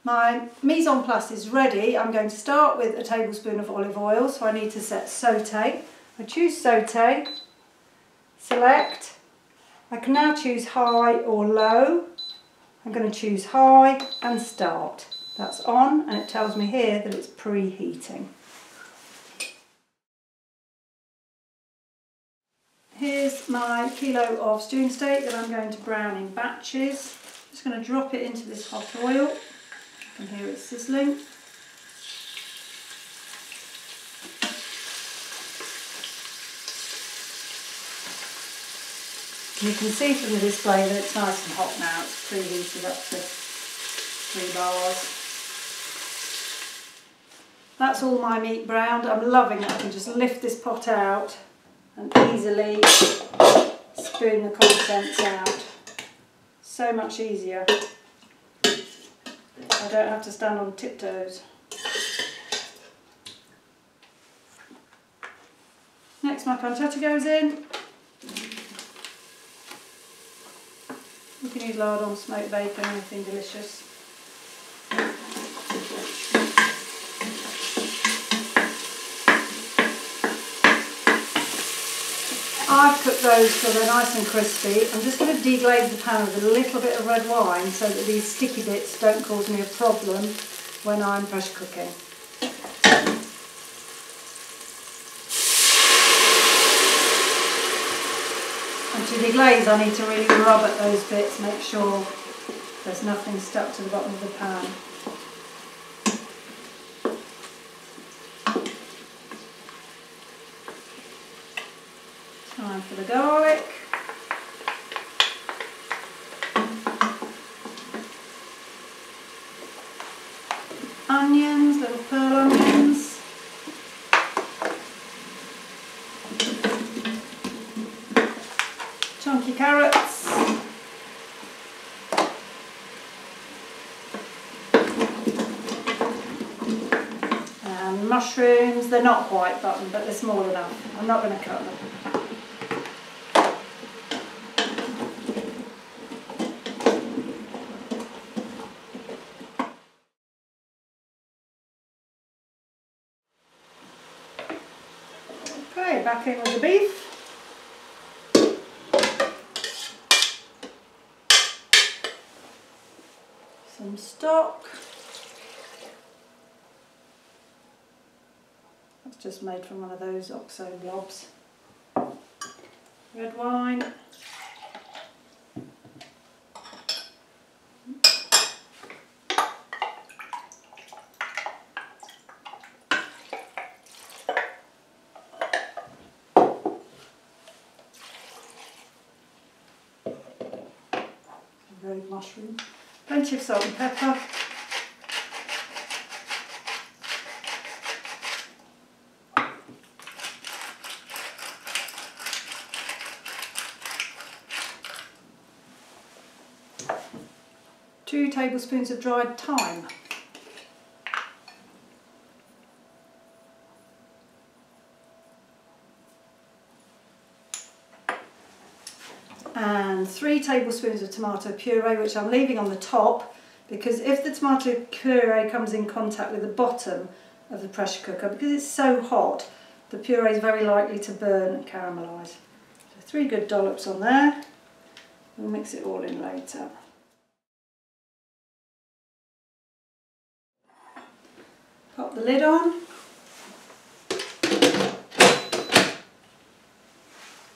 My mise en place is ready. I'm going to start with a tablespoon of olive oil, so I need to set sauté. I choose sauté, select. I can now choose high or low. I'm going to choose high and start. That's on, and it tells me here that it's preheating. Here's my kilo of stewing steak that I'm going to brown in batches. I'm just going to drop it into this hot oil. You can hear it sizzling. You can see from the display that it's nice and hot now. It's preheated up to 3 bars. That's all my meat browned. I'm loving it. I can just lift this pot out and easily spoon the contents out. So much easier. I don't have to stand on tiptoes. Next, my pancetta goes in. You can use lard on smoked bacon, anything delicious. I've cooked those so they're nice and crispy. I'm just going to deglaze the pan with a little bit of red wine so that these sticky bits don't cause me a problem when I'm pressure cooking. And to deglaze, I need to really rub at those bits, make sure there's nothing stuck to the bottom of the pan. Time for the garlic. Onions, little pearl onions. Chunky carrots. And mushrooms. They're not white button, but they're small enough. I'm not going to cut them. Okay, back in with the beef. Some stock. That's just made from one of those OXO blobs. Red wine. Rogue mushroom. Plenty of salt and pepper. Two tablespoons of dried thyme. And 3 tablespoons of tomato puree, which I'm leaving on the top because if the tomato puree comes in contact with the bottom of the pressure cooker, because it's so hot, the puree is very likely to burn and caramelise. So 3 good dollops on there. We'll mix it all in later. Pop the lid on.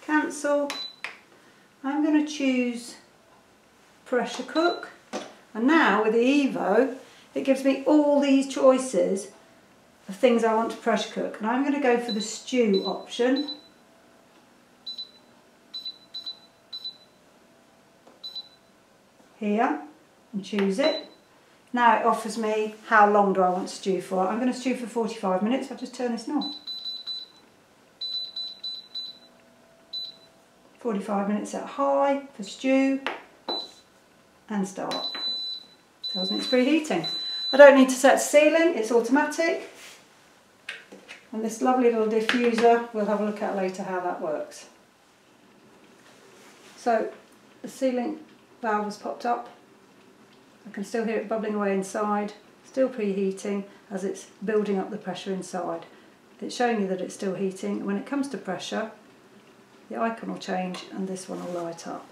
Cancel. I'm going to choose pressure cook, and now with the EVO it gives me all these choices of things I want to pressure cook, and I'm going to go for the stew option. Here, and choose it. Now it offers me how long do I want to stew for. I'm going to stew for 45 minutes. I'll just turn this knob. 45 minutes at high for stew, and start. Tells me it's preheating. I don't need to set sealing, it's automatic. And this lovely little diffuser, we'll have a look at later how that works. So the sealing valve has popped up. I can still hear it bubbling away inside, still preheating as it's building up the pressure inside. It's showing you that it's still heating, and when it comes to pressure, the icon will change and this one will light up.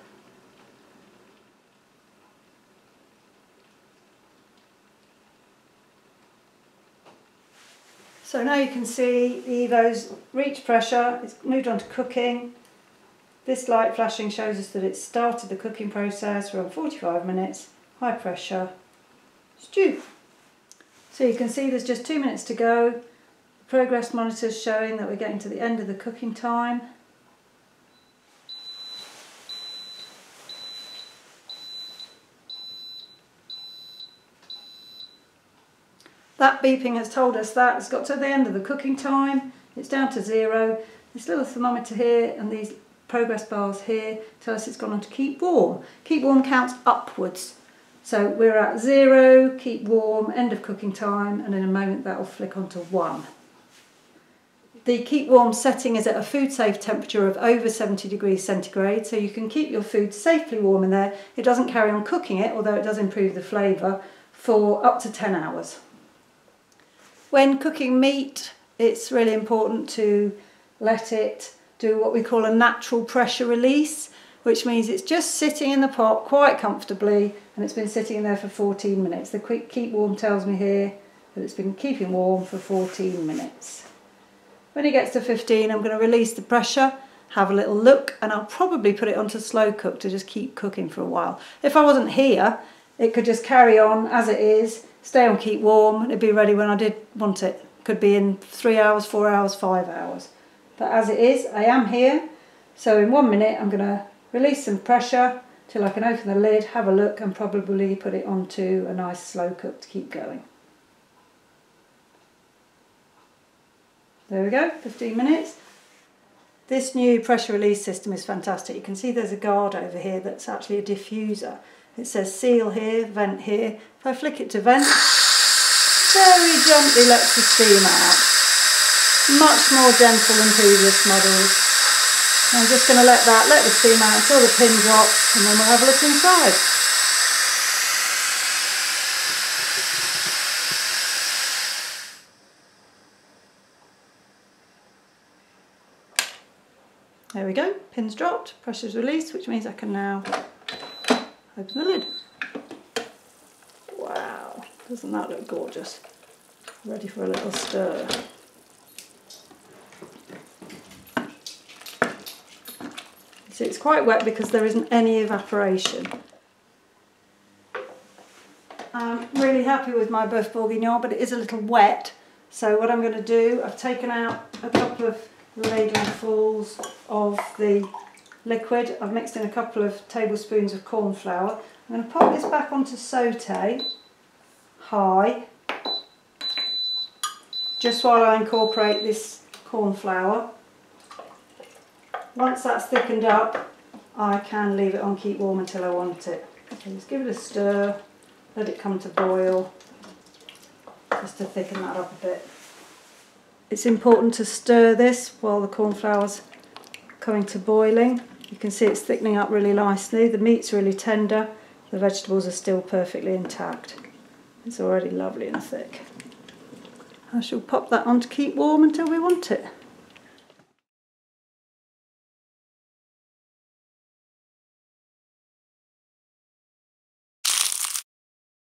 So now you can see the EVO's reached pressure, it's moved on to cooking. This light flashing shows us that it's started the cooking process. We're on 45 minutes, high pressure, stew. So you can see there's just 2 minutes to go. The progress monitor is showing that we're getting to the end of the cooking time. That beeping has told us that it's got to the end of the cooking time. It's down to 0. This little thermometer here and these progress bars here tell us it's gone on to keep warm. Keep warm counts upwards. So we're at 0, keep warm, end of cooking time, and in a moment that will flick onto 1. The keep warm setting is at a food safe temperature of over 70 degrees centigrade, so you can keep your food safely warm in there. It doesn't carry on cooking it, although it does improve the flavour, for up to 10 hours. When cooking meat, it's really important to let it do what we call a natural pressure release, which means it's just sitting in the pot quite comfortably, and it's been sitting in there for 14 minutes. The quick keep warm tells me here that it's been keeping warm for 14 minutes. When it gets to 15, I'm going to release the pressure, have a little look, and I'll probably put it onto slow cook to just keep cooking for a while. If I wasn't here, it could just carry on as it is, stay on keep warm, and it'd be ready when I did want it. Could be in 3 hours, 4 hours, 5 hours. But as it is, I am here, so in 1 minute I'm going to release some pressure till I can open the lid, have a look, and probably put it onto a nice slow cook to keep going. There we go, 15 minutes. This new pressure release system is fantastic. You can see there's a guard over here that's actually a diffuser. It says seal here, vent here. If I flick it to vent, very gently lets the steam out. Much more gentle than previous models. I'm just going to let the steam out until the pin drops, and then we'll have a look inside. There we go, pins dropped, pressure's released, which means I can now open the lid. Wow, doesn't that look gorgeous? Ready for a little stir. See, it's quite wet because there isn't any evaporation. I'm really happy with my Boeuf Bourguignon, but it is a little wet. So what I'm going to do, I've taken out a couple of ladlefuls of the liquid. I've mixed in a couple of tablespoons of corn flour. I'm going to pop this back onto saute, high, just while I incorporate this corn flour. Once that's thickened up, I can leave it on keep warm until I want it. So just give it a stir, let it come to boil, just to thicken that up a bit. It's important to stir this while the corn flour's coming to boiling. You can see it's thickening up really nicely. The meat's really tender, the vegetables are still perfectly intact. It's already lovely and thick. I shall pop that on to keep warm until we want it.